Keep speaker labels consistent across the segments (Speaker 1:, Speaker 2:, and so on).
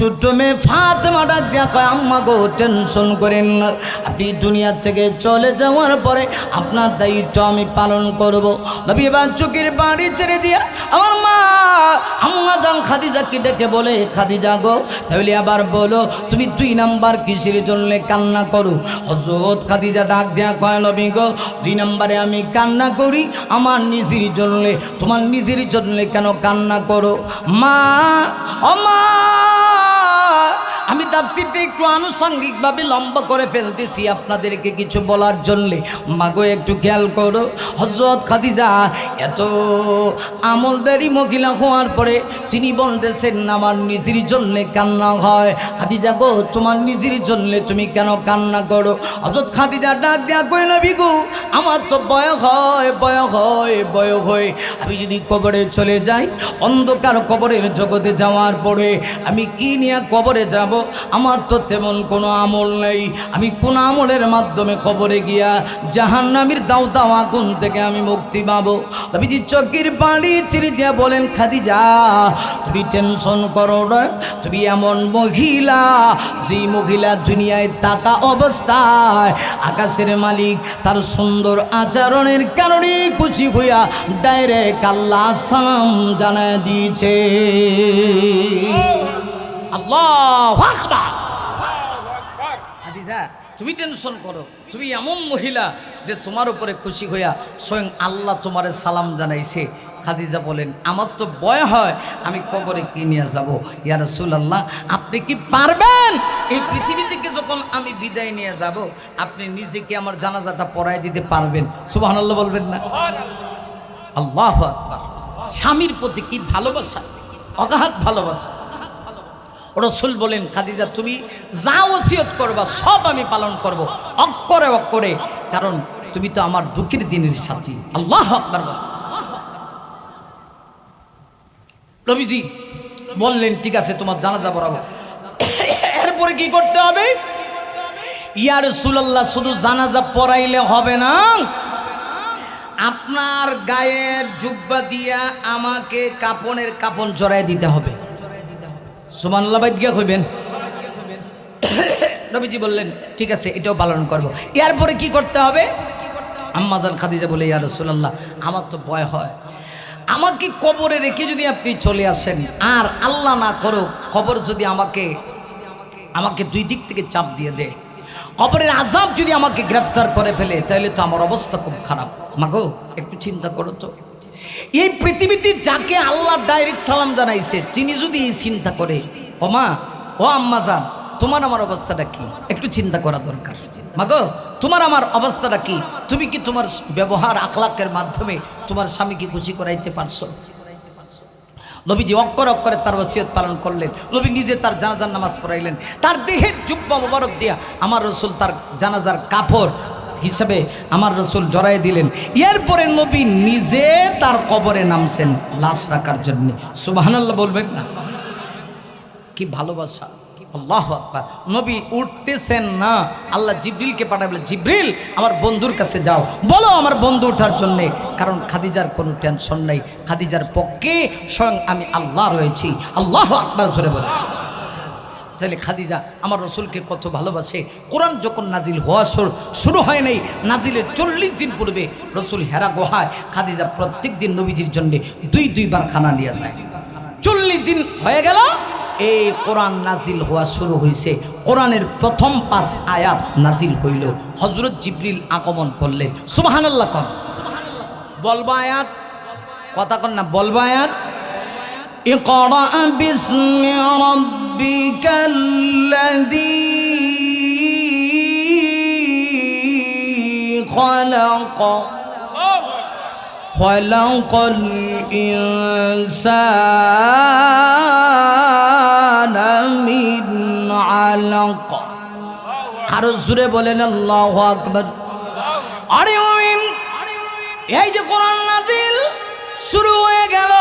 Speaker 1: ছোট্ট মেয়ে ফাতেমা ডাক দিয়া কয়, আম্মা গো টেনশন করেন না, আপনি দুনিয়া থেকে চলে যাওয়ার পরে আপনার দায়িত্ব আমি পালন করব। নবী এবার চোখের বাড়ি ছেড়ে দিয়া আমার মা আম্মা জান খাদিজাকে ডেকে বলে, খাদিজা গো তাহলে আবার বলো তুমি 2 নাম্বার কিসের জন্য কান্না করো? হযরত খাদিজা ডাক দিয়া কয়, নবী গো 2 নম্বরে আমি কান্না করি আমার নিজের জন্য। তোমার নিজের জন্য কেন কান্না করো? মা ও মা, আমি তাফসীরটা একটু আনুষঙ্গিকভাবে লম্বা করে ফেলতেছি আপনাদেরকে কিছু বলার জন্যে। মাগো একটু খেয়াল করো, হযরত খাদিজা এত আমলদারি মহিলা হওয়ার পরে তিনি বলতেছেন আমার নিজের জন্যে কান্না হয়। খাদিজা গো তোমার নিজের জন্যে তুমি কেন কান্না করো? হযরত খাদিজা ডাক দেয়া কই, নবী গো আমার তো ভয় হয় আমি যদি কবরে চলে যাই, অন্ধকার কবরের জগতে যাওয়ার পরে আমি কি নিয়ে কবরে যাব? আমার তো তেমন কোনো আমল নেই, আমি কোন আমলের মাধ্যমে কবরে গিয়া জাহান্নামের দাও আগুন থেকে আমি মুক্তি পাবো? নবীজি চোখের পানি ছেড়ে দিয়া বলেন, খাদিজা তুমি টেনশন করো না, তুমি এমন মহিলা যে মহিলা দুনিয়ায় থাকা অবস্থায় আকাশের মালিক তার সুন্দর আচরণের কারণে খুশি হইয়া ডাইরেক্ট আল্লাহ সালাম জানায় দিয়েছে। আল্লাহু আকবার। খাদিজা তুমি টেনশন করো, তুমি এমন মহিলা যে তোমার উপরে খুশি হইয়া স্বয়ং আল্লাহ তোমারে সালাম জানাইছে। খাদিজা বলেন, আমার তো ভয় হয় আমি কবরে কি নিয়ে যাব? ইয়া রাসূলুল্লাহ আপনি কি পারবেন এই পৃথিবী থেকে যখন আমি বিদায় নিয়ে যাব আপনি নিজেকে আমার জানাজাটা পড়াই দিতে পারবেন? সুবহানাল্লাহ বলবেন না? আল্লাহু আকবার। স্বামীর প্রতি কি ভালোবাসা, অগাধ ভালোবাসা। রাসূল বলেন, খাদিজা তুমি যা ওসিয়ত করবা সব আমি পালন করব অক্ষরে অক্ষরে, কারণ তুমি তো আমার দুঃখের দিনের সাথী। আল্লাহু আকবার। নবীজি বললেন, ঠিক আছে তোমার জানাজা পড়াবো। এরপরে কি করতে হবে? ইয়া রাসূলুল্লাহ শুধু জানাজা পড়াইলে হবে না, আপনার গায়ের জুব্বা দিয়া আমাকে কাপনের কাপন জড়ায় দিতে হবে। সুবহানাল্লাহ বাইত গিয়া কইবেন। নবীজি বললেন, ঠিক আছে এটাও পালন করব। এরপরে কি করতে হবে? আম্মা জান খাদিজা বলে, ইয়া রাসূলুল্লাহ আমার তো ভয় হয়, আমাকে কবরে রেখে যদি আপনি চলে আসেন, আর আল্লাহ না করো কবর যদি আমাকে 2 দিক থেকে চাপ দিয়ে দেয়, কবরের আযাব যদি আমাকে গ্রেফতার করে ফেলে, তাহলে তো আমার অবস্থা খুব খারাপ। মাগো একটু চিন্তা করো তো, এই পৃথিবীতে যাকে আল্লাহ ডাইরেক্ট সালাম জানাইছে তিনি যদি এই চিন্তা করে, ও মা ও আম্মা জান তোমার আমার অবস্থাটা কি, একটু চিন্তা করা দরকার। মাগো তোমার আমার অবস্থাটা কি? তুমি কি তোমার ব্যবহার আখলাকের মাধ্যমে তোমার স্বামীকে খুশি করাইতে পারছো? নবীজি অক্ষরে অক্ষরে তার ওসিয়ত পালন করলেন। নবী নিজে তার জানাজার নামাজ পড়াইলেন, তার দেহের জুব্বা মোবারক দিয়া আমার রাসূল তার জানাজার কাপড় হিসাবে আমার রাসূল জড়াই দিলেন। এরপরে নবী নিজে তার কবরে নামছেন লাশ রাখার জন্য। সুবহানাল্লাহ বলবেন না? কি ভালোবাসা! আল্লাহু আকবার। নবী উঠতেছেন না, আল্লাহ জিবরিলকে পাঠাবেন, জিবরিল আমার বন্ধুর কাছে যাও, বলো আমার বন্ধু ওঠার জন্যে, কারণ খাদিজার কোনো টেনশন নেই, খাদিজার পক্ষে স্বয়ং আমি আল্লাহ রয়েছি। আল্লাহু আকবার জোরে বলে। তাহলে খাদিজা আমার রাসূলকে কত ভালোবাসে। কোরআন যখন নাজিল হওয়া শুরু হয় নাই, নাজিলের 40 দিন পূর্বে রাসূল হেরা গুহায় খাদিজা প্রত্যেক দিন নবীজির জন্য 2 বার খানা নিয়ে যায়। 40 দিন হয়ে গেল, এই কোরআন নাজিল হওয়া শুরু হয়েছে। কোরআনের প্রথম 5 আয়াত নাজিল হইল, হযরত জিবরিল আগমন করলে। সুবহানাল্লাহ কন, বলবা আয়াত, কথা কন না, বলবা আয়াত। ইকরা বিসমি রাব্বিকাল্লাযী খালাক খালাকাল ইনসানা মিন আলাক। আরো জোরে বলেন আল্লাহু আকবার। আরে এই যে কোরআন নাজিল শুরু হয়ে গেল,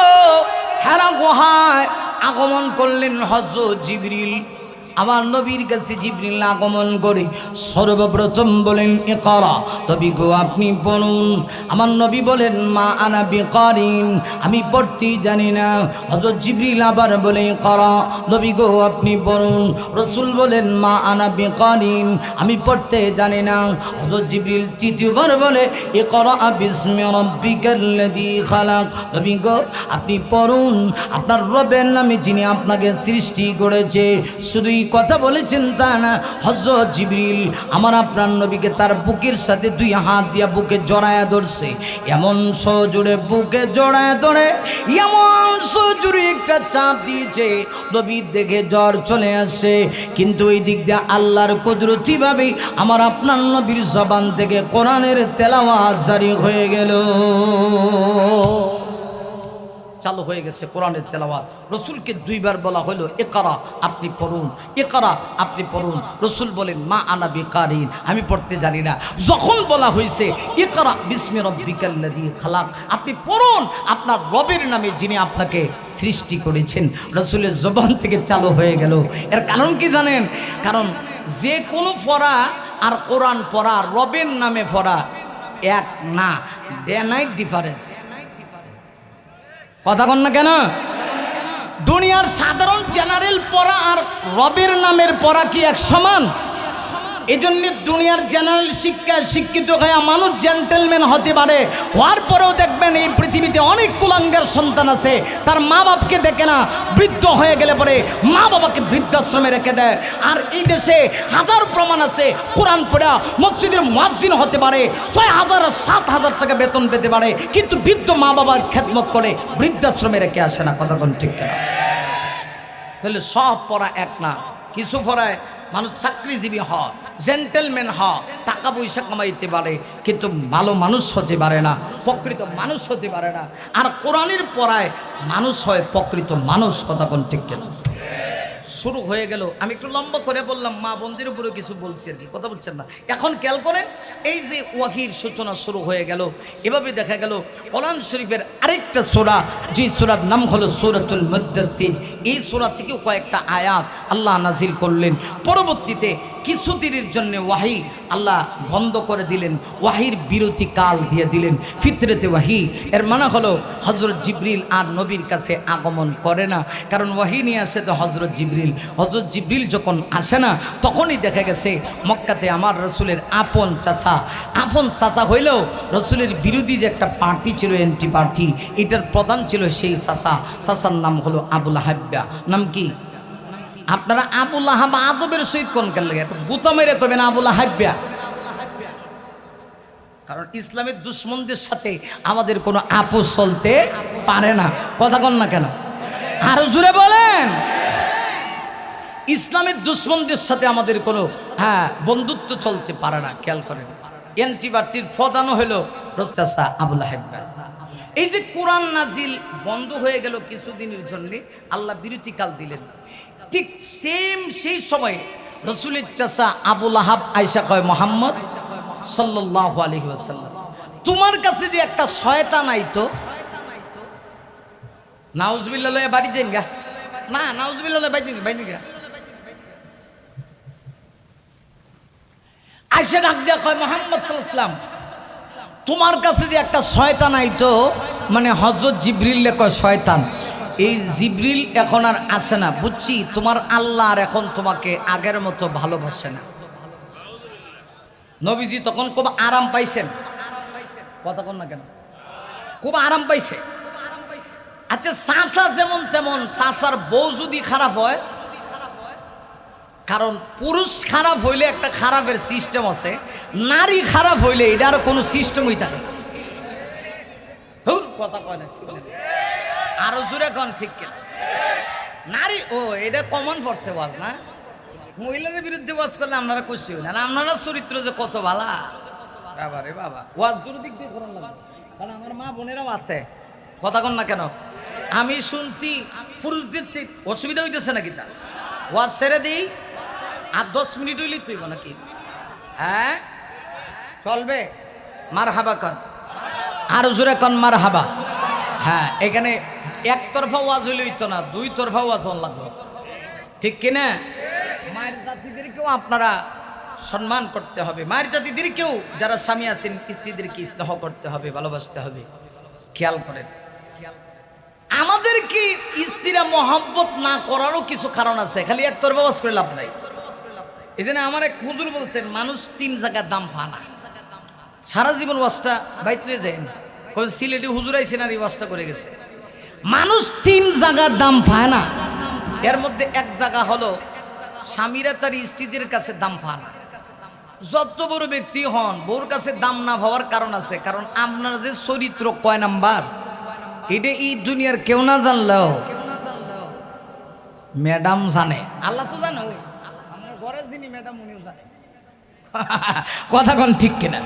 Speaker 1: হেরা গুহায় আগমন করলেন হযরত জিবরিল। আমার নবীর কাছে জিবরিল আগমন করে সর্বপ্রথম বলেন ইকরা, নবী গো আপনি পড়ুন। আমার নবী বলেন মা আনা বিকারিন, আমি পড়তে জানি না। হযরত জিবরিল আবার বলে ইকরা, নবী গো আপনি পড়ুন। রাসূল বলেন মা আনা বিকারিন, আমি পড়তে জানি না। হযরত জিবরিল তৃতীয়বার বলে ইকরা বিসমি রাব্বিকাল্লাযী খালাক, নবী গো আপনি পড়ুন আপনার রবের নামে যিনি আপনাকে সৃষ্টি করেছে। শুধুই কথা বলেছেন তা না, হযরত জিবরিল আমার আপনার নবীকে তার বুকের সাথে দুই হাত দিয়া বুকে জড়ায়া ধরছে। এমন সজোরে বুকে জড়ায়া ধরে এমন সজোরে একটা চাপ দিয়েছে, নবীর দেখে জ্বর চলে আসে। কিন্তু ওই দিক দিয়ে আল্লাহর কুদরতি ভাবে আমার আপনার নবীর জবান থেকে কোরআনের তেলাওয়াত জারি হয়ে গেল, চালু হয়ে গেছে কোরআনের তেলাওয়াত। রসুলকে দুইবার বলা হলো ইকরা আপনি পড়ুন, ইকরা আপনি পড়ুন। রসুল বলেন মা আনা বিকারিন, আমি পড়তে জানি না। যখন বলা হয়েছে ইকরা বিসমি রাব্বিকাল্লাযী খালাক, আপনি পড়ুন আপনার রবের নামে যিনি আপনাকে সৃষ্টি করেছেন, রসুলের জবান থেকে চালু হয়ে গেল। এর কারণ কি জানেন? কারণ যে কোনো পড়া আর কোরআন পড়া, রবের নামে পড়া এক না, ডে নাইট ডিফারেন্স। কথা কন না কেন? দুনিয়ার সাধারণ জেনারেল পড়া আর রবের নামের পড়া কি এক সমান? এজন্য দুনিয়ার জেনারেল শিক্ষায় শিক্ষিত হয়ে মানুষ জেন্টেলম্যান হতে পারে, হওয়ার পরেও দেখবেন এই পৃথিবীতে অনেক কুলাঙ্গার সন্তান আছে, তার মা বাপকে দেখে না, বৃদ্ধ হয়ে গেলে পরে মা বাবাকে বৃদ্ধাশ্রমে রেখে দেয়। আর এই দেশে হাজার প্রমাণ আছে, কোরআন পড়া মসজিদের মুয়াজ্জিন হতে পারে, 6,000 আর 7,000 টাকা বেতন পেতে পারে, কিন্তু বৃদ্ধ মা বাবার খেদমত করে বৃদ্ধাশ্রমে রেখে আসে না। কথা কোন ঠিক কেনা? তাহলে সব পড়া এক না। কিছু পড়ায় মানুষ চাকরিজীবী হয়, জেন্টেলম্যান হয়, টাকা পয়সা কামাইতে পারে, কিন্তু ভালো মানুষ হতে পারে না, প্রকৃত মানুষ হতে পারে না। আর কোরআনের পড়ায় মানুষ হয় প্রকৃত মানুষ। কথা কোন ঠিক কেন? শুরু হয়ে গেল। আমি একটু লম্বা করে বললাম, মা বোনদের উপরে কিছু বলছি আর কি, কথা বলছেন না। এখন খেয়াল করেন, এই যে ওয়াহির সূচনা শুরু হয়ে গেল, এভাবে দেখা গেল কোরআন শরীফের আরেকটা সূরা, যে সূরার নাম হলো সূরাতুল মুদ্দাসসির, এই সূরা থেকেও কয়েকটা আয়াত আল্লাহ নাজিল করলেন। পরবর্তীতে কিছুদিনের জন্য ওয়াহি আল্লাহ বন্ধ করে দিলেন, ওয়াহির বিরতি কাল দিয়ে দিলেন, ফিতরতে ওয়াহি। এর মানে হলো হযরত জিবরিল আর নবীর কাছে আগমন করে না, কারণ ওয়াহি নিয়ে আসে তো হযরত জিবরিল। হযরত জিবরিল যখন আসে না, তখনই দেখা গেছে মক্কাতে আমার রসুলের আপন চাচা হইলেও রসুলের বিরোধী যে একটা পার্টি ছিল, এন্টি পার্টি, এটার প্রধান ছিল সেই চাচার নাম হলো আবুল হাব্বা। নাম কি? আপনারা আবুল আহাব আদবের সহিত কোন কেন লাগে গুতা মেরে কবেন আবুল হাব্বা? কারণ ইসলামের দুশ্মনদের সাথে আমাদের কোনো আপোষ চলতে পারে না। কথা কন না কেন? আরো জোরে বলেন। ইসলামের দুশ্মনদের সাথে আমাদের কোনো বন্ধুত্ব চলতে পারে না। খেয়াল করেন, এন্টিবার্টির প্রধানও হলো চাচা আবুল হাব্বা। এই যে কোরআন নাজিল বন্ধ হয়ে গেল কিছুদিনের জন্য, আল্লাহ বিরতিকাল দিলেন। ঠিক সেম সেই সময়ে রসুলের চাচা আবুল আহাব আয়েশা কয়, মুহাম্মদ সাল্লাল্লাহু আলাইহি ওয়াসাল্লাম, তোমার কাছে যে একটা শয়তান আইতো, নাউজুবিল্লাহ লয়ে বাড়ি যাইন গা, না নাউজুবিল্লাহ লয়ে বাইদিন গা। আয়েশা ডাক দিয়া কয়, মুহাম্মদ সাল্লাল্লাহু আলাইহি ওয়াসাল্লাম, তোমার কাছে যে একটা শয়তান আইতো, মানে হযরত জিবরিল লে কয় শয়তান, এই জিবরিল এখন আর আসে না, বুঝছি তোমার আল্লাহ আর এখন তোমাকে আগের মতো ভালোবাসে না। নবীজি তখন খুব আরাম পাইছেন। কথা কন না কেন? খুব আরাম পাইছে। আচ্ছা, চাচা যেমন তেমন, চাচার বউ যদি খারাপ হয়, কারণ পুরুষ খারাপ হইলে একটা খারাপের সিস্টেম আছে, নারী খারাপ হইলে এটার কোনো সিস্টেমই থাকে। কথা কয় না, আরো জোরে কন ঠিক কেন? নারী এটা কমন পড়ছে ওয়াজ না, মহিলাদের বিরুদ্ধে ওয়াজ করলে আপনারা খুশি হইলেন, আপনারা চরিত্র যে কত ভালা। বাবা রে বাবা, ওয়াজ দুটো দিক দিয়ে করার লাগবে, কারণ আমার মা বোনেরাও আছে। কথা কন না কেন? আমি শুনছি পুরুষদের অসুবিধা হইতেছে নাকি, তা ওয়াজ ছেড়ে দিই আর 10 মিনিট হইলেই তুইব নাকি? হ্যাঁ চলবে। মার হাবা কন, আরো জোরে কন মার হাবা। হ্যাঁ, এখানে একতরফা ওয়াজ হইলে হইতো না, দুই তরফা ওয়াজ হন লাগবে, ঠিক কিনা? মায়ের জাতিদেরকেও আপনারা সম্মান করতে হবে, মায়ের জাতিদেরকেও যারা স্বামী আছেন স্ত্রীদেরকে স্নেহ করতে হবে, ভালোবাসতে হবে। খেয়াল করেন, আমাদের কি স্ত্রীরা মহব্বত না করারও কিছু কারণ আছে, খালি একতরফা ওয়াজ করে লাভ নাই। এই জন্য আমার এক হুজুর বলছেন মানুষ 3 জায়গার দাম পায় না। সারা জীবন ওয়াজটা বাইতে যায় না, কোন সিলেটি হুজুর আইছেন আর এই ওয়াজটা করে গেছে। মানুষ 3 জায়গার দাম পায় না, এর মধ্যে এক জায়গা হলো স্বামীরা তার স্ত্রীদের কাছে দাম পায় না। যত বড় ব্যক্তি হন, বউর কাছে দাম না পাওয়ার কারণ আছে, কারণ আপনার যে চরিত্র কয় নাম্বার এটা এই দুনিয়ার কেউ না জানলেও ম্যাডাম জানে, আল্লাহ তো জানে, আমার ঘরের যিনি ম্যাডাম উনিও জানে। কথা কোন ঠিক কিনা?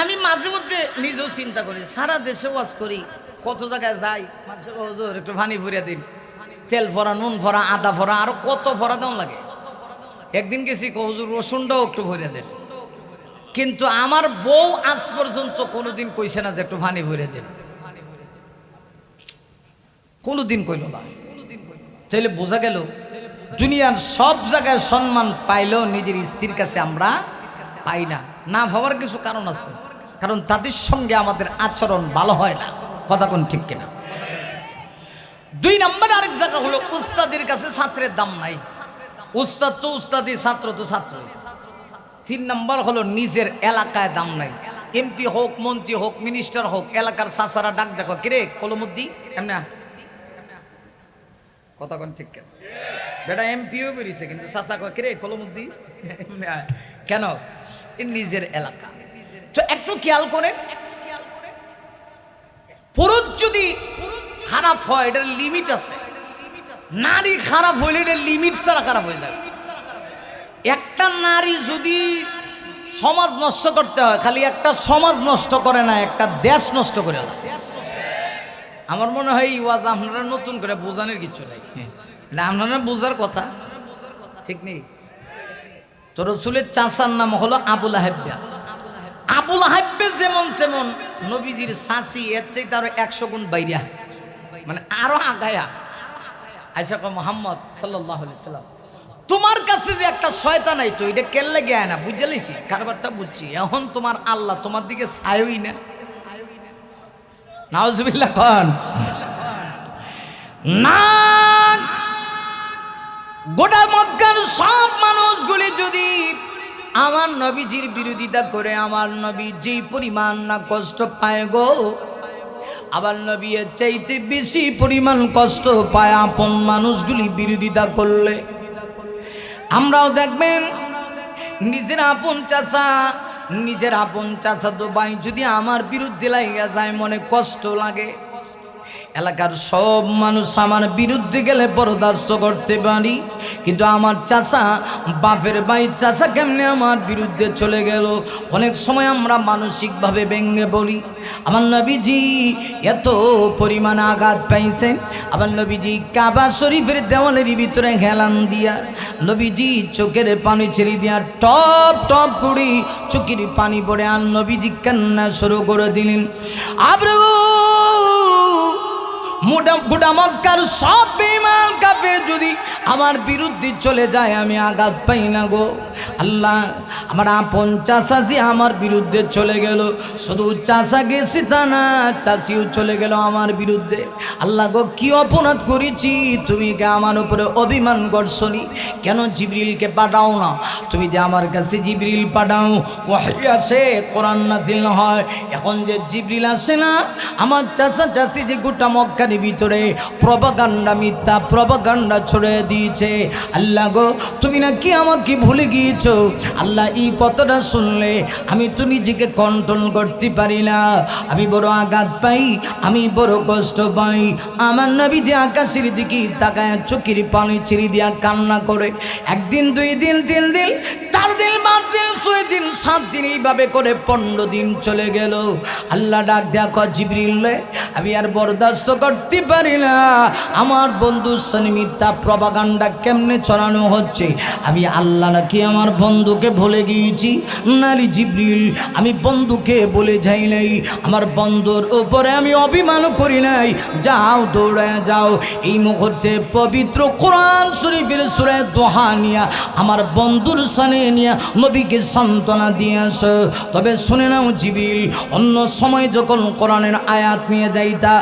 Speaker 1: আমি মাঝে মধ্যে নিজেও চিন্তা করি, সারা দেশে ওয়াজ করি, কত জায়গায় যাই, হুজুর একটু পানি ভরিয়া দিন, তেল ভরা, নুন ভরা, আদা ভরা, আরো কত ভরা দেওয়া লাগে। একদিন গেছি, হুজুর রসুনটাও একটু ভরিয়া দেন, কিন্তু আমার বউ আজ পর্যন্ত কোনোদিন কইছে না যে একটু পানি ভরিয়া দেন, কোনোদিন কইল না। চাইলে বোঝা গেল দুনিয়ার সব জায়গায় সম্মান পাইলেও নিজের স্ত্রীর কাছে আমরা পাই না। না ভাবার কিছু কারণ আছে, কারণ তাদের সঙ্গে আমাদের আচরণ ভালো হয় না। কথা কোন ঠিক কিনা? 2 নম্বর আরেক জায়গা হলো উস্তাদের কাছে ছাত্রের দাম নাই। উস্তাদ তো উস্তাদি, ছাত্র তো ছাত্র। 3 নম্বর হলো নিজের এলাকায় দাম নাই। এমপি হোক, মন্ত্রী হোক, মিনিস্টার হোক, এলাকার চাচারা ডাক দেখো, কিরে কলমুদ্দি, এমনা কথা কোন ঠিক কেন? বেটা এমপিও বেরিয়েছে, কিন্তু চাচা কয় কিরে কলমুদ্দি, কেন? নিজের এলাকা। তো একটু খেয়াল করেন, পুরুষ যদি খারাপ হয় এটার লিমিট আছে, নারী খারাপ হইলে এটার লিমিট ছাড়া খারাপ হয়ে যায়। একটা নারী যদি সমাজ নষ্ট করতে হয়, খালি একটা সমাজ নষ্ট করে না, একটা দেশ নষ্ট করে না। আমার মনে হয় এই ওয়াজ আপনারা নতুন করে বোঝানোর কিছু নাই, এটা আপনারা বোঝার কথা, ঠিক নেই? তো রসুলের চাচার নাম হলো আবুল আহাব্বা। আবুল আহাব্বা যেমন তেমন নবীজির চাচি, এর চাইতে আরো 100 গুণ বাইরা, মানে আরো আগায়া। আয়েশা কয় মুহাম্মদ সাল্লাল্লাহু আলাইহি সাল্লাম, তোমার কাছে যে একটা শয়তান নাই তো এটা কেন লাগে না, বুঝে লাইছি, কারবারটা বুঝছি, এখন তোমার আল্লাহ তোমার দিকে চায়ই না। নাউজুবিল্লাহ কোন না? গোটা মক্কার সব মানুষগুলি যদি আমার নবীজির বিরোধিতা করে, আমার নবী যেই পরিমাণ না কষ্ট পায় গো, আবার নবী এর চাইতে বেশি পরিমাণ কষ্ট পায় আপন মানুষগুলি বিরোধিতা করলে। আমরাও দেখবেন নিজের আপন চাচা, নিজের আপন চাচা তো ভাই যদি আমার বিরুদ্ধে লাগিয়া যায়, মনে কষ্ট লাগে। এলাকার সব মানুষ আমার বিরুদ্ধে গেলে বরদাস্ত করতে পারি, কিন্তু আমার চাচা, বাপের ভাই চাচা কেমনে আমার বিরুদ্ধে চলে গেল, অনেক সময় আমরা মানসিকভাবে ভেঙে পড়ি। আমার নবীজি এত পরিমাণ আঘাত পাইছেন, আমার নবীজি কাবা শরীফের দেওয়ালের ভিতরে হেলান দিয়া, নবীজি চোখের পানি ছেড়ে দিয়া টপ টপ করে চোখের পানি পড়ে আর নবীজি কান্না শুরু করে দিলেন। আব্রু গোটা মক্কার সব বেঈমান কাফের যদি আমার বিরুদ্ধে চলে যায়, আমি আঘাত পাই না গো আল্লাহ। আমার আপন চাচা যে আমার বিরুদ্ধে চলে গেল, শুধু চাচা গেছি তা না, চাচিও চলে গেল আমার বিরুদ্ধে। আল্লাহ গো, কি অপরাধ করেছি, তুমি কে আমার উপরে অভিমান করছনি? কেন জিবরিলকে পাঠাও না? তুমি যে আমার কাছে জিবরিল পাঠাও, ওহী আসে, কোরআন নাযিল হয়, এখন যে জিবরিল আসে না, আমার চাচা চাচি যে গোটা মক্কার ভিতরে প্রপাগান্ডা, মিথ্যা প্রপাগান্ডা ছড়িয়ে দিয়েছে। আল্লাহ গো, তুমি নাকি আমাকে ভুলে গিয়েছো। আল্লাহ, এই কথাটা শুনলে আমি তো নিজেকে কন্ট্রোল করতে পারি না, আমি বড় আঘাত পাই, আমি বড় কষ্ট পাই। আমার নবী যে আকাশের দিকে তাকায় চোখের পানি ছেড়ে দিয়া কান্না করে, 1 দিন 2 দিন 3 দিন 4 দিন 5 দিন 6 দিন 7 দিন এইভাবে করে 15 দিন চলে গেল। আল্লাহ ডাক দেয়া কয়, জিবরিল আমি আর বরদাস্ত করতে পারি না, আমার বন্ধুর সাথে মিথ্যা প্রপাগান্ডা কেমনে ছড়ানো হচ্ছে। আমি আল্লাহ নাকি আমার বন্ধুকে ভুলে দিয়েছি। নারী জিবরিল, আমি বন্ধুকে বলে যাই নাই, আমার বন্ধুর উপরে আমি অভিমান করি নাই। যাও, দৌড়ায় যাও, এই মুহূর্তে পবিত্র কোরআন শরীফের সূরা দোহা নিয়া আমার বন্ধুর সামনে নিয়া নবীকে সান্ত্বনা দিয়ে আসো। তবে শুনে নাও জিবরিল অন্য সময় যখন কোরআনের আয়াত নিয়ে যাইতা,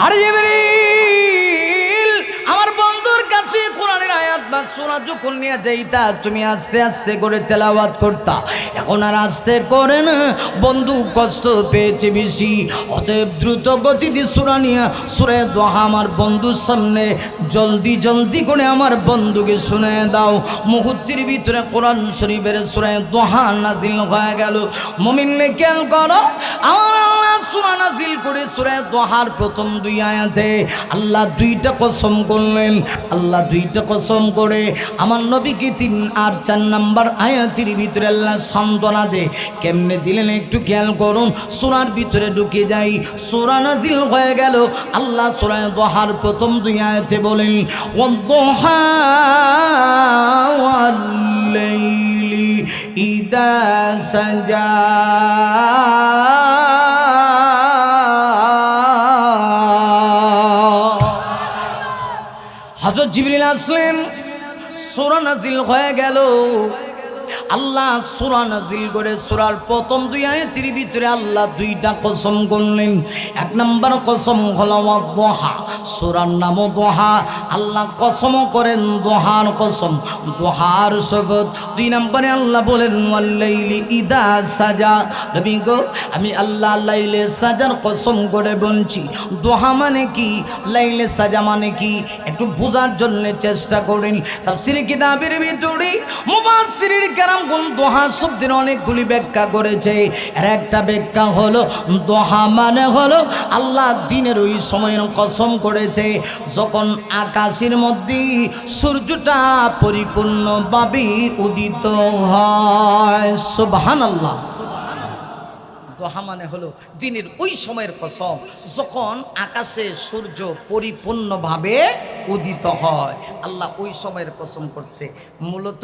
Speaker 1: আরে জিবরিল আমার বন্ধুর কাছে কোরআনের আয়াত বা সূরা যখন নিয়ে যাইতা তুমি আস্তে আস্তে করে তেলাওয়াত করতা। এখন আর আস্তে করে না, বন্ধু কষ্ট পেয়েছে বেশি, অতএব দ্রুত গতিতে সূরা নিয়ে সূরা দোহা আমার বন্ধুর সামনে জলদি জলদি করে আমার বন্ধুকে শুনে দাও। মুহূর্তের ভিতরে কোরআন শরীফের সূরা দোহা নাজিল হয়ে গেল। মুমিনে খেয়াল করো, আমার আল্লাহ সূরা নাজিল করে সূরা দোহার প্রথম 2 আয়াতে আল্লাহ 2টা কসম করলেন। আল্লাহ 2টা কসম করে আমার নবীকে 3 আর 4 নাম্বার আয়াতের ভিতরে আল্লাহ সান্ত্বনা দে। কেমনে দিলেন একটু খেয়াল করুন। সূরার ভিতরে ঢুকে যাই, সূরা নাজিল হয়ে গেল। আল্লাহ সূরা দোহার প্রথম 2 আয়াতে বলেন, ওয়াদ-দুহা ওয়াল-লাইলি ইযা সাজা। হযরত জিবরিল আসলেন, সূরা নাজিল হয়ে গেল। আল্লাহ সূরা নাজিল করে সূরার প্রথম 2 আয়াতের ভিতরে আল্লাহ 2টা কসম করলেন। 1 নাম্বার কসম হলো দোহা, সূরার নাম দোহা। আল্লাহ কসম করেন দোহার কসম, দোহার শপথ। 2 নম্বরে আল্লাহ বলেন ওয়াল-লাইলি ইযা সাজা। নবী গো, আমি আল্লাহ লাইলে সাজার কসম করে বলছি। দোহা মানে কি, লাইলে সাজা মানে কি, একটু বোঝার জন্য চেষ্টা করেন। তাফসীর কিতাবের ভিতরে মুফাসসিরিন কেরাম দোহা শব্দের অনেকগুলি ব্যাখ্যা করেছে। এর একটা ব্যাখ্যা হলো দোহা মানে হলো আল্লাহ দিনের ওই সময়ের কসম করেছে যখন আকাশের মধ্যে সূর্যটা পরিপূর্ণভাবে উদিত হয়। সুবহানাল্লাহ। দোহা মানে হলো দিনের ওই সময়ের কসম যখন আকাশে সূর্য পরিপূর্ণভাবে উদিত হয়। আল্লাহ ওই সময়ের কসম করছে। মূলত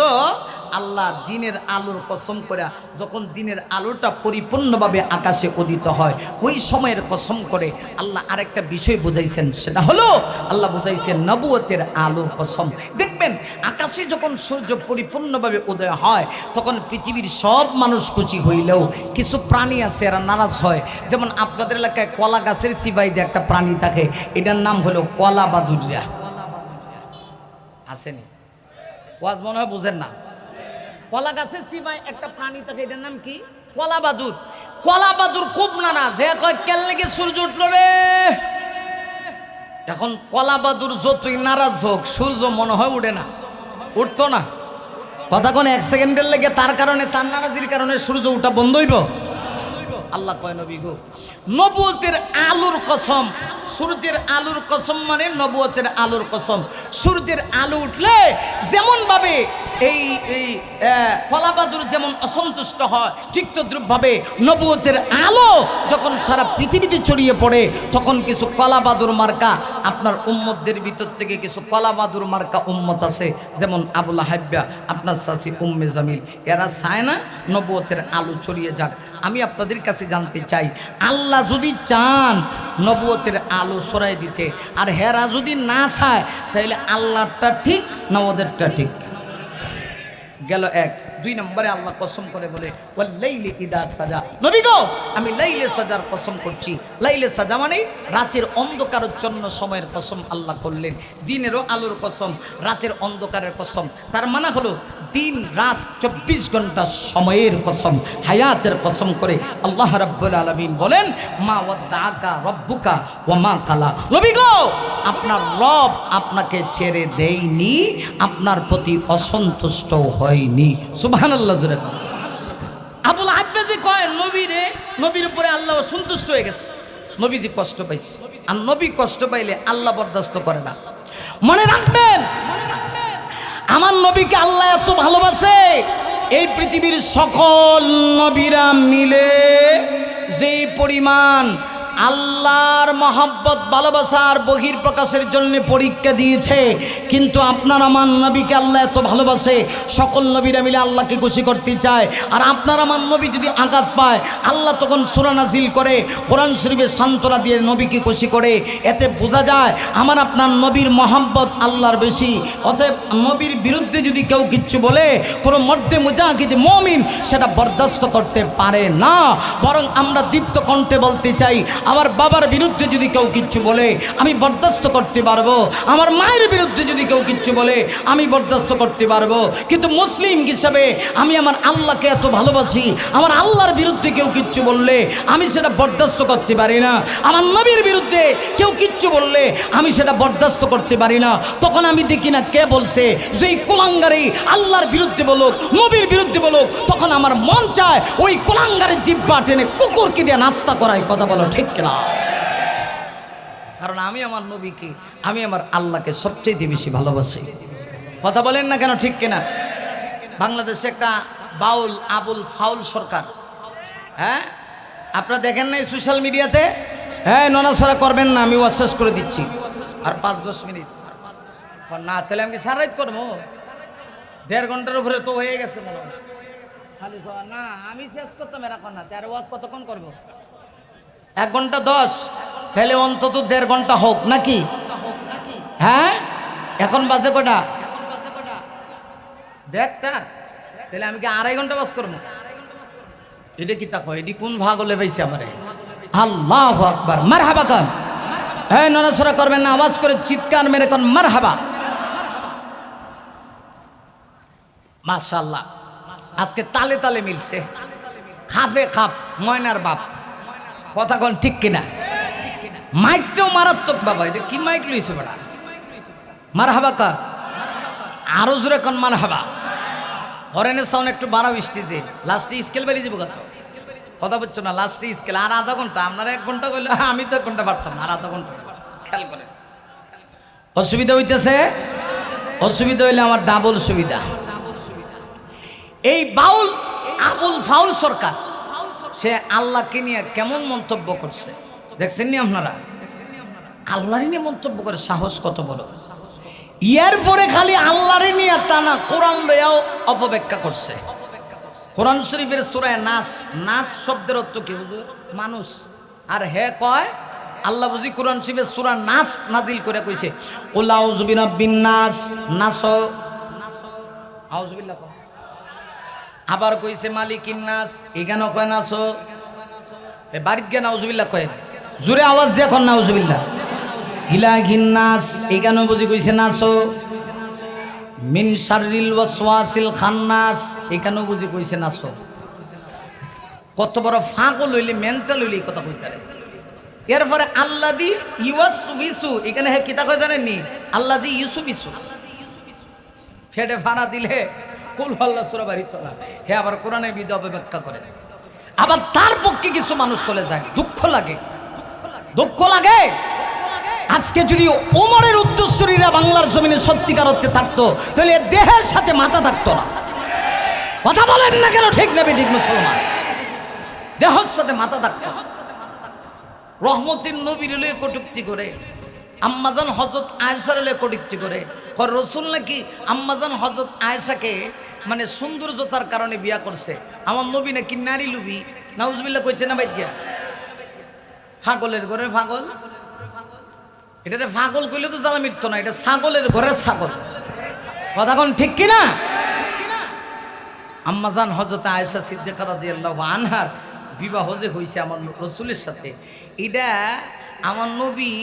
Speaker 1: আল্লাহ দিনের আলোর কসম করে যখন দিনের আলোটা পরিপূর্ণভাবে আকাশে উদিত হয় ওই সময়ের কসম করে আল্লাহ আরেকটা বিষয় বুঝাইছেন, সেটা হলো আল্লাহ বুঝাইছেন নবুয়তের আলোর কসম। দেখবেন আকাশে যখন সূর্য পরিপূর্ণভাবে উদয় হয় তখন পৃথিবীর সব মানুষ খুশি হইলেও কিছু প্রাণী আছে এরা নারাজ হয়। যেমন আপনাদের এলাকায় কলা গাছের সিবাইতে একটা প্রাণী থাকে, এটার নাম হলো কলা বাদুড়িয়া। আসেনি? ওয়াজ মনে হয় বুঝেন না। কলা গাছের সিবাই একটা প্রাণী থাকে, এটার নাম কি? কলা বাদুর। কলা বাদুর খুব নারাজ, হে কয় কেন লেগে সূর্য উঠলো রে। এখন কলা বাদুর যতই নারাজ হোক সূর্য মনে হয় উঠে না, উঠতো না। কথা কোন 1 সেকেন্ডের লেগে তার কারণে, তার নারাজির কারণে সূর্য উঠা বন্ধ হইব? আল্লাহ কয় নবী গো, নবুয়তের আলোর কসম, সূর্যের আলোর কসম মানে নবুয়তের আলোর কসম। সূর্যের আলো উঠলে যেমন ভাবে এই কলাবাদুর যেমন অসন্তুষ্ট হয়, ঠিক তদ্রূপভাবে নবুয়তের আলো যখন সারা পৃথিবীতে ছড়িয়ে পড়ে তখন কিছু কলাবাদুর মার্কা আপনার উম্মতদের ভিতর থেকে কিছু কলাবাদুর মার্কা উম্মত আছে, যেমন আবুল হাব্বা, আপনার চাচি উম্মে জামিল, এরা চায় না নবুয়তের আলো ছড়িয়ে যাক। আমি আপনাদের কাছে জানতে চাই, আল্লাহ যদি চান নবুয়তের আলো ছড়াই দিতে আর হেরা যদি না চায় তাহলে আল্লাহটা ঠিক না ওদেরটা ঠিক? গেল 1। 2 নম্বরে আল্লাহ কসম করে বলে ওয়াল-লাইলি ইযা সাজা। নবী গো, আমি লাইলে সাজার কসম করছি। লাইলে সাজা মানে রাতের অন্ধকারাচ্ছন্ন সময়ের কসম আল্লাহ করলেন। দিনেরও আলোর কসম, রাতের অন্ধকারের কসম। তার মানে হলো দিন রাত 24 ঘন্টা সময়ের কসম, হায়াতের কসম করে আল্লাহ রাব্বুল আলামিন বলেন মা ওয়াদ্দাকা রব্বুকা ওয়া মা কালা। নবী গো, আপনার রব আপনাকে ছেড়ে দেয়নি, আপনার প্রতি অসন্তুষ্ট হয়নি। সুবহানাল্লাহ। আবুল হাব্বাজি কয় নবীরে, নবীর উপরে আল্লাহ সন্তুষ্ট হয়ে গেছে, নবীজি কষ্ট পাইছে। আর নবী কষ্ট পাইলে আল্লাহ বরদাস্ত করে না। মনে রাখবেন, আমার নবীকে আল্লাহ এত ভালোবাসে, এই পৃথিবীর সকল নবীরা মিলে যে পরিমাণ আল্লাহর মহব্বত ভালোবাসার বহির প্রকাশের জন্য পরীক্ষা দিয়েছে, কিন্তু আপনার আমার নবীকে আল্লাহ এত ভালোবাসে, সকল নবীরা মিলে আল্লাহকে খুশি করতে চায়। আর আপনার আমার নবী যদি আঘাত পায়, আল্লাহ তখন সূরা নাজিল করে, কোরআন শরীফে সান্ত্বনা দিয়ে নবীকে খুশি করে। এতে বোঝা যায় আমার আপনার নবীর মহব্বত আল্লাহর বেশি। অতএব নবীর বিরুদ্ধে যদি কেউ কিচ্ছু বলে, কোনো মর্দে মুজাহিদ মুমিন সেটা বরদাস্ত করতে পারে না। বরং আমরা দীপ্ত কণ্ঠে বলতে চাই, আমার বাবার বিরুদ্ধে যদি কেউ কিচ্ছু বলে আমি বরদাস্ত করতে পারবো, আমার মায়ের বিরুদ্ধে যদি কেউ কিচ্ছু বলে আমি বরদাস্ত করতে পারবো। কিন্তু মুসলিম হিসাবে আমি আমার আল্লাহকে এত ভালোবাসি, আমার আল্লাহর বিরুদ্ধে কেউ কিচ্ছু বললে আমি সেটা বরদাস্ত করতে পারি না। আমার নবীর বিরুদ্ধে কেউ কিচ্ছু বললে আমি সেটা বরদাস্ত করতে পারি না। তখন আমি দেখি না কে বলছে যে এই কুলাঙ্গারী আল্লাহর বিরুদ্ধে বলুক, নবীর বিরুদ্ধে বলুক, তখন আমার মন চায় ওই কুলাঙ্গারের জিহ্বা টেনে কুকুরকে দিয়ে নাস্তা করাই। কথা বলো ঠিক কিনা? কারণ আমি আমার নবীকে, আমি আমার আল্লাহকে সবচেয়ে বেশি ভালোবাসি। কথা বলেন না কেন? ঠিক কিনা? বাংলাদেশে একটা বাউল আবুল ফাউল সরকার, হ্যাঁ আপনারা দেখেন না সোশ্যাল মিডিয়াতে? হ্যাঁ, নড়াচড়া করবেন না, আমি ওয়াশেষ করে দিচ্ছি। আর 5-10 মিনিট না, তাহলে আমি সারা রাত করবো? 1.5 ঘন্টার উপরে তো হয়ে গেছে মনে হয়। খালি না, আমি শেষ করতাম এরকম না। তার ওয়াজ কতক্ষণ করবো? 1 ঘন্টা 10, তাহলে অন্তত 1.5 ঘন্টা হোক নাকি? হ্যাঁ, এখন বাজে কটা? 1:30। তাহলে আমি কি 2.5 ঘন্টা ওয়াজ করবো? এটা কি তা কয়? এটি কোন ভাগ হলে পাইছে আমারে? আল্লাহু আকবার, মারহাবা কান। হ্যাঁ, নড়াচড়া করবেন না, আওয়াজ করে চিৎকার মেরে কোন মারহাবা। মাশাআল্লাহ, আজকে তালে তালে মিলছে, খাপে খাপ ময়নার বাপ। কথা কোন ঠিক কিনা? মাইকটাও মারাত্মক বাবা। এটা কি মাইক লইছে বড়া? মারহাবা কা, আরো জোরে কোন মারহাবা। হরেনের সাউন্ড একটু বাড়াও স্টেজে, লাস্টে স্কেল বেরিয়ে যাবো। কথা বলছো না? লাস্টে স্কেল। আর 1/2 ঘন্টা, আপনারা 1 ঘন্টা করলে আমি তো 1 ঘন্টা পারতাম না, আর 1/2 ঘন্টা। খেয়াল করে অসুবিধা হইতেছে? অসুবিধা হইলে আমার ডাবল সুবিধা। এই বাউল আবুল ফাউল সরকার, সে আল্লাহকে নিয়ে কেমন মন্তব্য করছে দেখছেন নি আপনারা? আল্লাহর নিয়ে মন্তব্য করে সাহস কত বড়! ইয়ার পরে খালি আল্লাহর নিয়ে তা না, কোরআন লইয়াও অপব্যাখ্যা করছে। কোরআন শরীফের সূরা নাস, নাস শব্দের অর্থ কি হুজুর? মানুষ। আর হে কয় আল্লাহ বুঝি কোরআন শরীফের সূরা নাস নাজিল করে কইছে কুল আউযু বিরাব্বিন নাস, নাস আউযুবিল্লাহ। আবার কইছে মালিকিন নাস, এখানে কয় নাস। বাড়িত গিয়ে নাউজুবিল্লাহ কয়, জোরে আওয়াজ দিয়ে এখন নাউজুবিল্লাহ। ইলাহিন নাস, এখানে বুঝি কইছে নাস। মিন শাররিল ওয়াসওয়াসিল খান্নাস, এখানেও বুঝি কইছে নাস। কত বড় ফাঁকল হইলে, মেন্টাল হইলে কথা কইতে পারে। এরপরে আল্লাযী ইউসবিসু, এখানে হে কিতা কয় জানেননি? আল্লাযী ইউসবিসু, ফেডে ফাড়া দিলে কুল আল্লাহ সূরা বাড়ি চলা। হে আবার কোরআনের বিধি অপব্যাখ্যা করে। আবার তার পক্ষে কিছু মানুষ চলে যায়, দুঃখ লাগে, দুঃখ লাগে। আজকে যদি ওমরের উত্তরসূরিরা বাংলার জমিনে সত্যিকার অর্থে থাকতো, তাহলে দেহের সাথে মাথা থাকতো না। কথা বলেন না কেন? ঠিক না ঠিক মুসলমান? দেহের সাথে মাথা থাকতো। রহমতের নবীর লয়ে কটূক্তি করে, আম্মাজান হযরত আয়েশার লয়ে কটূক্তি করে। রসুল নাকি আম্মাজান হযরত আয়েশাকে মানে সৌন্দর্যতার কারণে বিয়া করছে। আমার নবী নাকি নারী লুবি। নাউজুবিল্লাহ কইতে না বাইত গিয়া? পাগলের ঘরে পাগল। এটাতে পাগল কইলে তো জ্বালা মিটতো না, এটা ছাগলের ঘরের ছাগল। কথা কোন ঠিক কিনা? আম্মাজান হযরত আয়েশা সিদ্দিকা রাদিয়াল্লাহু আনহার বিবাহ যে হয়েছে আমার রসুলের সাথে, এটা আমার নবী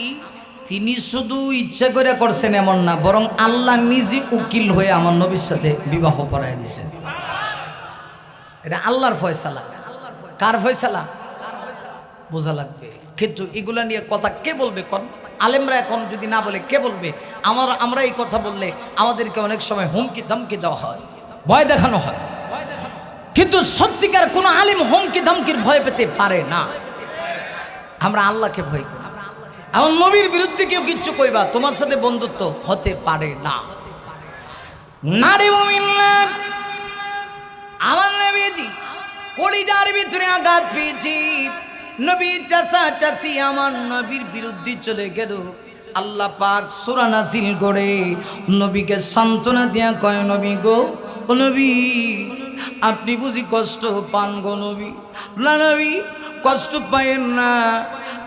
Speaker 1: তিনি শুধু ইচ্ছা করে করছেন এমন না, বরং আল্লাহ নিজে উকিল হয়ে আমার নবীর সাথে বিবাহ করাই দিয়েছেন। এটা আল্লাহর ফয়সালা। কার ফয়সালা? বোঝা লাগবে। কিন্তু এগুলা নিয়ে কথা কে বলবে? কোন আলেমরা এখন যদি না বলে কে বলবে? আমরা এই কথা বললে আমাদেরকে অনেক সময় হুমকি ধমকি দেওয়া হয়, ভয় দেখানো হয়। কিন্তু সত্যিকার কোন আলেম হুমকি ধমকির ভয় পেতে পারে না। আমরা আল্লাহকে ভয় করি। আমার নবীর বিরুদ্ধে কেউ কিচ্ছু কইবা, তোমার সাথে বন্ধুত্ব হতে পারে না। নারী মুমিন আমার নবীজি কলিজার ভিতরে আঘাত পেয়েছি, নবী চাচা চাচি আমার নবীর বিরুদ্ধে চলে গেল, আল্লাহ পাক সূরা নাযিল করে নবীকে সান্ত্বনা দিয়া কয়, নবী গো, ও নবী আপনি বুঝি কষ্ট পান গো নবী? না নবী, কষ্ট পায়েন না।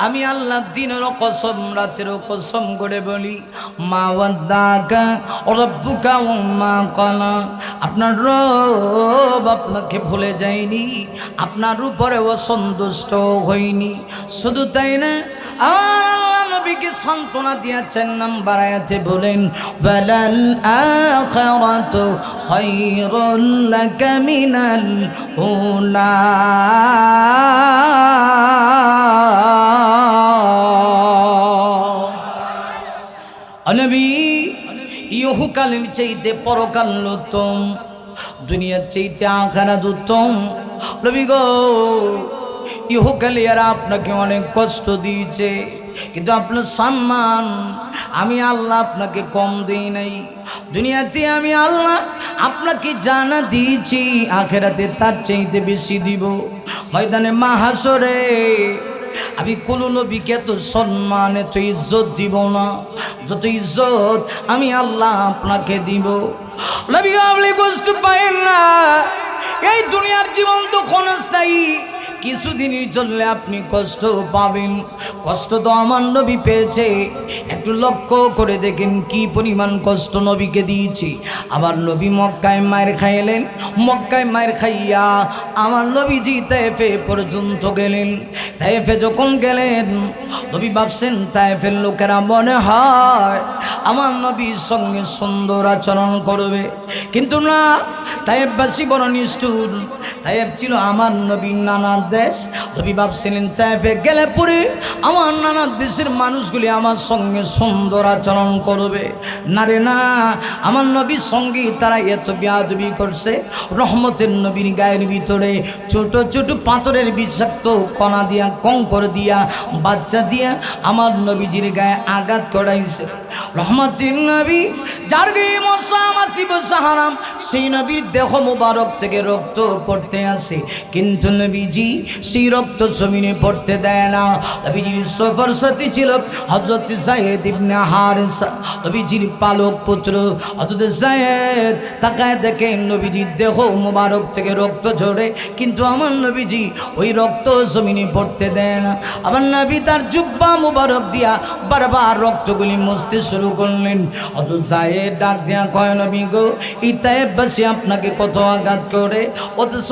Speaker 1: আমি আল্লাহ দিনেরও কসম রাতেরও কসম করে বলি, মা ওয়াদ্দাকা রাব্বুকা ওয়া মা ক্বালা, আপনার রব আপনাকে ভুলে যায়নি, আপনার উপরে অসন্তুষ্ট হয়নি। শুধু তাই না, আমার আল্লাহ নবীকে সান্ত্বনা দিয়েছেন নাম্বার আয়াতে বলেন, ওয়ালাল আখিরাতু খায়রুল লাকা মিনাল উলা। নবী, ইহকালের চাইতে পরকাল উত্তম, দুনিয়ার চাইতে আখিরাত উত্তম। নবী গো, ইহকালে এরা আপনাকে অনেক কষ্ট দিয়েছে, কিন্তু আপনার সম্মান আমি আল্লাহ আপনাকে কম দেই নাই। দুনিয়াতে আমি আল্লাহ আপনাকে জানা দিয়েছি, আখিরাতে তার চাইতে বেশি দিব। ময়দানে মাহশরে আমি কোন নবীকে এত সম্মান এত ইজ্জত দিব না যত ইজ্জত আমি আল্লাহ আপনাকে দিব। নবী আপনি বুঝতে পারেন না, এই দুনিয়ার জীবন তো ক্ষণস্থায়ী, কিছুদিনই চললে আপনি কষ্ট পাবেন। কষ্ট তো আমার নবী পেয়েছে, একটু লক্ষ্য করে দেখেন কি পরিমাণ কষ্ট নবীকে দিয়েছি। আবার নবী মক্কায় মায়ের খাইলেন, মক্কায় মায়ের খাইয়া আমার নবীজি তায়েফে পর্যন্ত গেলেন। তায়েফে যখন গেলেন, নবী ভাবছেন তায়েফের লোকেরা মনে হয় আমার নবীর সঙ্গে সুন্দর আচরণ করবে, কিন্তু না, তায়েফবাসী বড় নিষ্ঠুর। তায়েফ ছিল আমার নবীর নানা দেশ। নবী ভাবছিলেন তায়েফে গেলে পরে আমার নানা দেশের মানুষগুলি আমার সঙ্গে সুন্দর আচরণ করবে। না রে না, আমার নবীর সঙ্গে তারা এত বেয়াদবি করছে। রহমতের নবীর গায়ের ভিতরে ছোট ছোট পাথরের বিষাক্ত কণা দিয়া, কঙ্কর দিয়া, বাচ্চা দিয়া আমার নবীজির গায়ে আঘাত করাইছে। রহমতের নবী যার গায়ে মশা মাছি বসা হারাম, সেই নবীর দেহ মোবারক থেকে রক্ত পড়তে আসে, কিন্তু নবীজি সেই রক্ত জমিনে পড়তে দেয় না। নবীজির সফর সাথী ছিল হযরত যায়েদ ইবনে হারেসা, নবীজির পালক পুত্র। হযরত যায়েদ তাকায় দেখেন নবীজির দেহ মোবারক থেকে রক্ত ঝরে, কিন্তু আমার নবীজি ওই রক্ত জমিনে পড়তে দেয় না। আবার নবী তার জুব্বা মোবারক দিয়া বারবার রক্তগুলি মুছতে শুরু করলেন। হযরত যায়েদ ডাক দিয়া কয়, নবী গো, এই তায়েফবাসী আপনাকে কত আঘাত করে, অথচ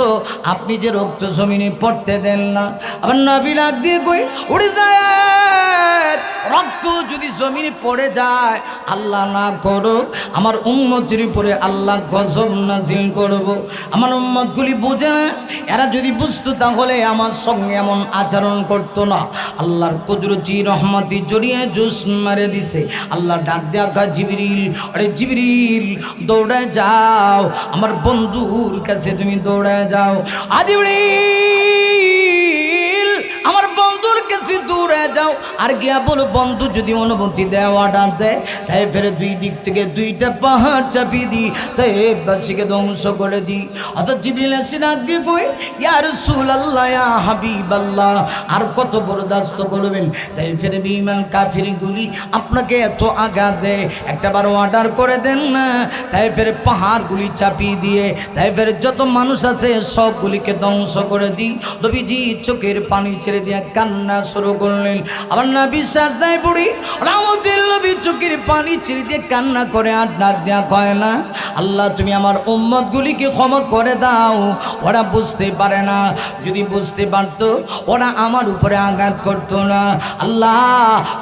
Speaker 1: আপনি যে রক্ত জমিনে পড়তে দেন না। আবার নবী ডাক দিয়ে কই, উড়ে যায়েদ, রক্ত যদি জমিনে পড়ে যায়, আল্লাহ না করুক আমার উম্মতের উপরে আল্লাহ গজব নাজিল করব। আমার উম্মতগুলি বোঝে না, এরা যদি বুঝতো তাহলে আমার সঙ্গে এমন আচরণ করতো না। আল্লাহর কুদরতি রহমতি জড়িয়ে জোশ মারে দিছে। আল্লাহ ডাক দেখা, জিবরিল, আরে জিবরিল দৌড়ায় যাও, আমার বন্ধুর কাছে তুমি দৌড়ায় যাও। জিবরিল আমার বন্ধুর কাছে দৌড়ে যাও, আর গিয়া বলো বন্ধু যদি অনুমতি দেওয়া ডাক দেয়, তাই ফেরে দুই দিক থেকে দুইটা পাহাড় চাপিয়ে দিই, তাই বাসীকে ধ্বংস করে দিই। অর্থাৎ জিবরিল এসে ডাক দিয়ে কই, ইয়া রাসূলুল্লাহ, ইয়া হাবিবাল্লাহ, আর কত বরদাস্ত করবেন? তাই ফেরে বেঈমান কাফিরগুলি আপনাকে এত আঘাত দেয়, একটাবার অর্ডার করে দেন না, তাই ফেরে পাহাড়গুলি চাপিয়ে দিয়ে তাই ফেরে যত মানুষ আছে সবগুলিকে ধ্বংস করে দিই। নবীজি চোখের পানি ছেড়ে দিয়ে কান্না শুরু করলেন। আমার নবী সাজদায় পড়ি, রহমতুল নবী চোখের পানি ছেড়ে দিয়ে কান্না করে আর ডাক দেয়া কয় না, আল্লাহ তুমি আমার উম্মতগুলিকে ক্ষমা করে দাও, ওরা বুঝতে পারে না, যদি বুঝতে পারতো ওরা আমার উপরে আঘাত করতো না। আল্লাহ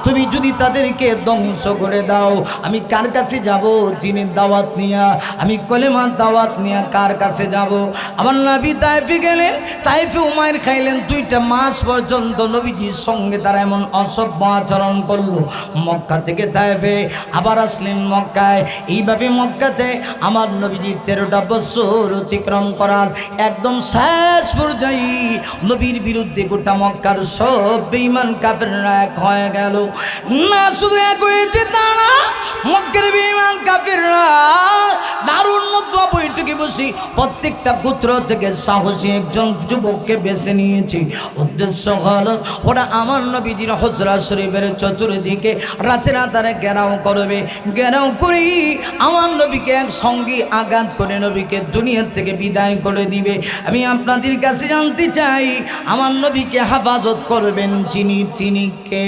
Speaker 1: তুমি যদি তাদেরকে ধ্বংস করে দাও, আমি কার কাছে যাব? জিনের দাওয়াত নিয়া, আমি কলেমার দাওয়াত নিয়া কার কাছে যাব? আমার নবী তায়েফে গেলেন, তায়েফে উমাইর খাইলেন। 2টা মাস পর্যন্ত নবীজির সঙ্গে তারা এমন অসভ্য আচরণ করলো। মক্কা থেকে তায়েফে আবার আসলেন মক্কায়। এইভাবে মক্কাতে আমার নবীজি 13টা বছর অতিক্রম করার একদম শেষ পর্যায়ে নবীর বিরুদ্ধে গোটা মক্কার সব বেঈমান কাফেররা এক হয়ে গেল। না শুধু এক হয়েছে তা না, মক্কার বেঈমান কাফেররা দারুণ দোয়া বইটুকে বসি প্রত্যেকটা গোত্র থেকে সাহসী একজন যুবককে বেছে নিয়েছি। উদ্দেশ্য হলো ওরা আমার নবীজির হুজরা শরীফের চতুর্দিকে রাতে রাতারে ঘেরাও করবে, ঘেরাও করি আমার নবীকে এক সঙ্গী আঘাত করে নবীকে দুনিয়ার থেকে বিদায় করে দিবে। আমি আপনাদের কাছে জানতে চাই আমার নবীকে হেফাজত করবেন চিনি কে?